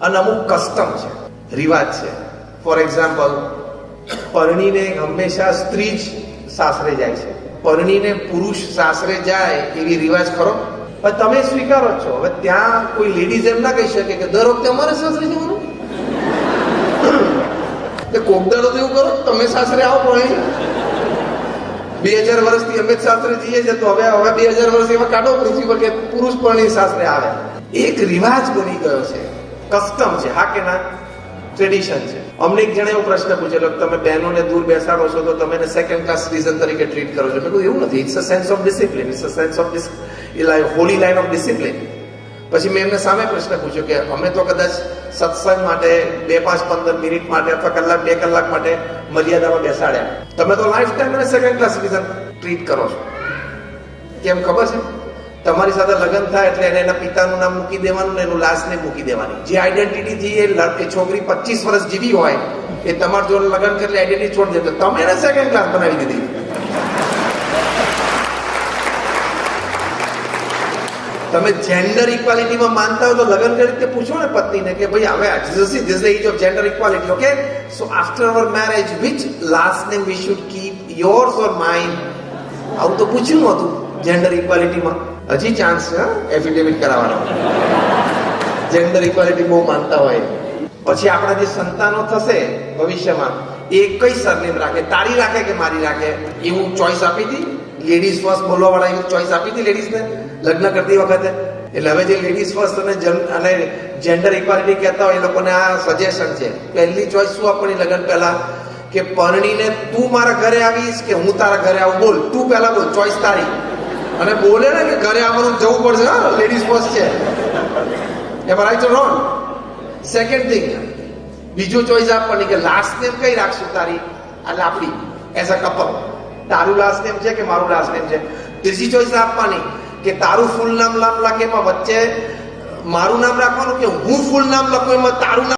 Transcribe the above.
અને અમુક કસ્ટમ છે, રિવાજ છે. ફોર એક્ઝામ્પલ, પરણીને હંમેશા સ્ત્રી જ સાસરે જાય છે, પરણીને પુરુષ સાસરે જાય એવી રિવાજ ખરો? પણ તમે સ્વીકારો છો. હવે ત્યાં કોઈ લેડીઝ એમ ના કહી શકે કે દર વખતે અમારે સાસરે જવાનું. કોક દાડો તો એવું કરો, તમે સાસરે આવો પરણી. 2000 વર્ષથી અમે જ સાસરે જઈએ છીએ, તો હવે 2000 વર્ષ એવા કાઢો પૃથ્વી પર કે પુરુષ પરણી સાસરે આવે. એક રિવાજ બની ગયો છે, કસ્ટમ છે. હા કે ના? ટ્રેડિશન છે. અમને એક જણે એવો પ્રશ્ન પૂછેલો, તમે બહેનોને દૂર બેસાડો છો તો તમે સેકન્ડ ક્લાસ સિટીઝન તરીકે ટ્રીટ કરો છો. મેં કહ્યું એવું નથી. It's a sense of discipline, it's a sense of holy line of discipline. પછી મેં એમને સામે પ્રશ્ન પૂછ્યો કે અમે તો કદાચ સત્સંગ માટે 2, 5, 15 મિનિટ માટે અથવા કલાક 2 કલાક માટે મર્યાદામાં બેસાડ્યા, તમે તો લાઈફ ટાઈમ એને સેકન્ડ ક્લાસ સિટીઝન ટ્રીટ કરો છો. કેમ ખબર છે? તમારી સાથે લગ્ન થાય એટલે એને એના પિતાનું નામ મૂકી દેવાનું ને એનું લાસ્ટ નેમ મૂકી દેવાની. જે આઈડેન્ટિટીથી એ છોકરી 25 વર્ષ જીવી હોય એ તમારા જોડે લગ્ન કરી આઈડેન્ટિટી છોડી દે, તો તમે એને સેકન્ડ ક્લાસ બનાવી દીધી. તમે જેન્ડર ઇક્વાલિટીમાં માનતા હો તો લગ્ન કરી રીતે પૂછો ને પત્નીને કે ભાઈ હવે this is the age of gender equality, okay? So after our marriage which last name we should keep, yours or mine? આવું તો પૂછ્યું નહોતું જેન્ડર ઇક્વાલિટીમાં. હજી ચાન્સ છે એફિડેવિટ કરાવવાનો, જેન્ડર ઇક્વાલિટી બહુ માનતા હોય. પછી આપણા જે સંતાનો થશે ભવિષ્યમાં એ કઈ સરનેમ રાખે, તારી રાખે કે મારી રાખે, એવું ચોઈસ આપી હતી? લેડીઝ ફર્સ્ટ બોલવા વાળા એવી ચોઈસ આપી હતી લેડીઝને લગ્ન કરતી વખતે? એટલે હવે જે લેડીઝ ફર્સ્ટ અને જેન્ડર ઇક્વાલિટી કહેતા હોય એ લોકોને આ સજેશન છે. પહેલી ચોઈસ શું આપવાની લગ્ન પહેલા? કે પરણીને તું મારા ઘરે આવીશ કે હું તારા ઘરે આવું? બોલ, તું પહેલા બોલ, ચોઈસ તારી. અને બોલે ને કે ઘરે આવવાનું જવું પડશે, હા લેડીઝ ફર્સ્ટ છે. એમાં right or wrong? Second thing, બીજું ચોઈસ આપવાની કે લાસ્ટ નેમ કઈ રાખશું તારી, એટલે આપણી એઝ અ કપલ, તારું લાસ્ટ નેમ છે કે મારું લાસ્ટ નેમ છે. ત્રીજી ચોઈસ આપવાની કે તારું ફૂલ નામ લખે એમાં વચ્ચે મારું નામ રાખવાનું કે હું ફૂલ નામ લખું એમાં તારું નામ